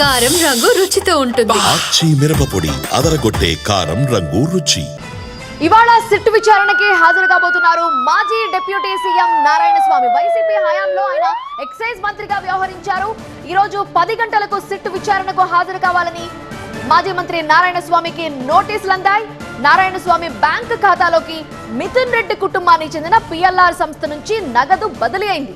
కారం రంగు రుచితో ఉంటుంది. ఆచి మిరపపొడి అదరగొట్టే కారం రంగు రుచి. ఇవాళ సిట్ విచారణకి హాజరు కాబోతున్నారు మాజీ డిప్యూటీ సీఎం నారాయణస్వామి. వైసీపీ హయాంలో ఆయన ఎక్సైజ్ మంత్రిగా వ్యవహరించారు. ఈ రోజు 10 గంటలకు సిట్ విచారణకు హాజరు కావాలని మాజీ మంత్రి నారాయణస్వామికి నోటీసులు అందాయి. నారాయణస్వామి బ్యాంక్ ఖాతాలోకి మిథున్ రెడ్డి కుటుంబానికి చెందిన పిఎల్ఆర్ సంస్థ నుంచి నగదు బదిలీ అయింది.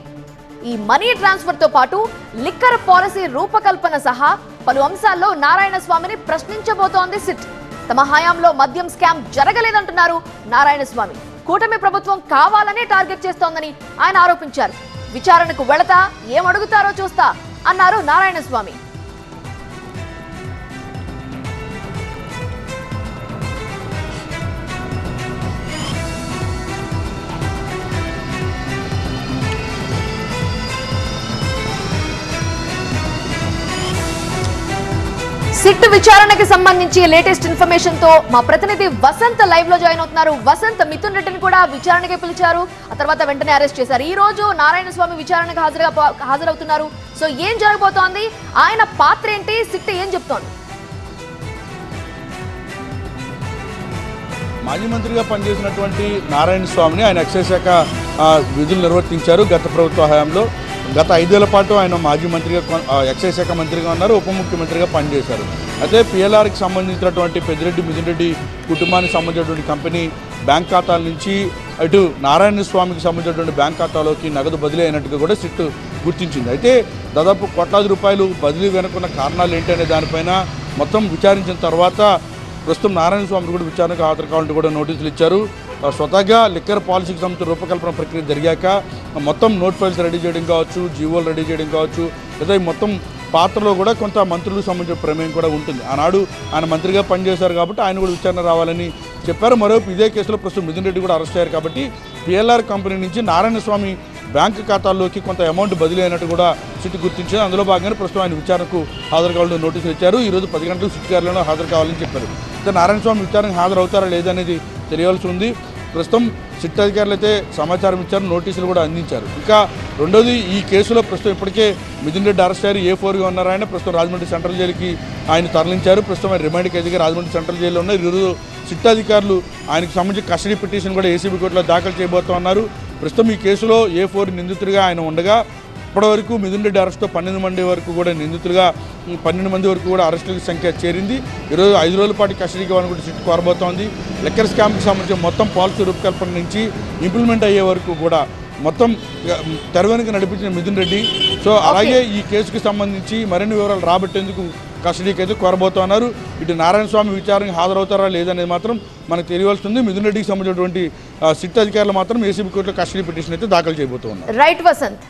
ఈ మనీ ట్రాన్స్ఫర్ తో పాటు లిక్కర్ పాలసీ రూపకల్పన సహా పలు అంశాల్లో నారాయణస్వామిని ప్రశ్నించబోతోంది సిట్. తమ హయాంలో మద్యం స్కామ్ జరగలేదంటున్నారు నారాయణస్వామి. కూటమి ప్రభుత్వం కావాలనే టార్గెట్ చేస్తోందని ఆయన ఆరోపించారు. విచారణకు వెళతా ఏమడుగుతారో చూస్తా అన్నారు నారాయణస్వామి. సిట్ విచారణకి సంబంధించి లేటెస్ట్ ఇన్ఫర్మేషన్ తో మా ప్రతినిధి వసంత్ లైవ్ లో జాయిన్ అవుతున్నారు. వసంత్, మిథున్ రెడ్డిని కూడా విచారణకి పిలిచారు, ఆ తర్వాత వెంటనే అరెస్ట్ చేశారు. ఈ రోజు నారాయణస్వామి విచారణకు హాజరవుతున్నారు. సో ఏం జరగబోతోంది, ఆయన పాత్ర ఏంటి, సిట్ ఏం చెప్తోంది? మాజీ మంత్రిగా పనిచేసినటువంటి నారాయణస్వామిని ఆయన ఎక్సైజ్ శాఖ విధులు నిర్వర్తించారు గత ప్రభుత్వ హయాంలో. గత 5 ఏళ్ల పాటు ఆయన మాజీ మంత్రిగా ఎక్సైజ్ శాఖ మంత్రిగా ఉన్నారు, ఉప ముఖ్యమంత్రిగా పనిచేశారు. అయితే పిఎల్ఆర్కి సంబంధించినటువంటి పెద్దిరెడ్డి మిథున్ రెడ్డి కుటుంబానికి సంబంధించినటువంటి కంపెనీ బ్యాంక్ ఖాతాల నుంచి అటు నారాయణస్వామికి సంబంధించినటువంటి బ్యాంక్ ఖాతాలోకి నగదు బదిలీ అయినట్టుగా కూడా సిట్ గుర్తించింది. అయితే దాదాపు కోట్లాది రూపాయలు బదిలీ వెనుకున్న కారణాలు ఏంటనే దానిపైన మొత్తం విచారించిన తర్వాత ప్రస్తుతం నారాయణస్వామి కూడా విచారణకు హాజరు కావాలంటూ కూడా నోటీసులు ఇచ్చారు. స్వతహాగా లిక్కర్ పాలసీకి సంబంధించిన రూపకల్పన ప్రక్రియ జరిగాక మొత్తం నోట్ ఫైల్స్ రెడీ చేయడం కావచ్చు, జీవోలు రెడీ చేయడం కావచ్చు, లేదా ఈ మొత్తం పాత్రలో కూడా కొంత మంత్రులకు సంబంధించిన ప్రమేయం కూడా ఉంటుంది. ఆనాడు ఆయన మంత్రిగా పనిచేశారు కాబట్టి ఆయన కూడా విచారణ రావాలని చెప్పారు. మరోవైపు ఇదే కేసులో ప్రస్తుతం మిథున్ రెడ్డి కూడా అరెస్ట్ అయ్యారు కాబట్టి పిఎల్ఆర్ కంపెనీ నుంచి నారాయణస్వామి బ్యాంకు ఖాతాల్లోకి కొంత అమౌంట్ బదిలీ అయినట్టు కూడా సిట్ గుర్తించారు. అందులో భాగంగానే ప్రస్తుతం ఆయన విచారణకు హాజరు కావాలని నోటీసులు ఇచ్చారు. ఈరోజు 10 గంటలకు సిట్ కార్యాలయంలో హాజరు కావాలని చెప్పారు. అయితే నారాయణస్వామి విచారణకు హాజరవుతారా లేదనేది తెలియాల్సి ఉంది. ప్రస్తుతం సిట్ అధికారులు అయితే సమాచారం ఇచ్చారు, నోటీసులు కూడా అందించారు. ఇంకా రెండోది, ఈ కేసులో ప్రస్తుతం ఇప్పటికే మిథున్ రెడ్డి అరెస్ట్ అయ్యారు. A4గా ఉన్నారు. ఆయన ప్రస్తుతం రాజమండ్రి సెంట్రల్ జైలుకి ఆయన తరలించారు. ప్రస్తుతం ఆయన రిమాండ్ ఖైదీగా రాజమండ్రి సెంట్రల్ జైల్లో ఉన్నారు. ఈరోజు సిట్ అధికారులు ఆయనకు సంబంధించి కస్టడీ పిటిషన్ కూడా ఏసీబీ కోర్టులో దాఖలు చేయబోతున్నారు. ప్రస్తుతం ఈ కేసులో A4 నిందితుడిగా ఆయన ఉండగా ఇప్పటివరకు మిథున్ రెడ్డి అరెస్టుతో 12 మంది వరకు కూడా నిందితులుగా 12 మంది వరకు కూడా అరెస్టుల సంఖ్య చేరింది. ఈరోజు 5 రోజుల పాటు కస్టడీకి ఇవ్వాలని కూడా సిట్ కోరబోతోంది. లిక్కర్ స్కామ్కి సంబంధించిన మొత్తం పాలసీ రూపకల్పన నుంచి ఇంప్లిమెంట్ అయ్యే వరకు కూడా మొత్తం తెర వెనుక నడిపించిన మిథున్ రెడ్డి. సో అలాగే ఈ కేసుకి సంబంధించి మరిన్ని వివరాలు రాబట్టేందుకు కస్టడీకి అయితే కోరబోతున్నారు. ఇటు నారాయణస్వామి విచారణకు హాజరవుతారా లేదనేది మాత్రం మనకు తెలియవలసింది. మిథున్ రెడ్డికి సంబంధించినటువంటి సిట్ అధికారులు మాత్రం ఏసీబీ కోర్టులో కస్టడీ పిటిషన్ అయితే దాఖలు చేయబోతున్నారు. రైట్ వసంత్.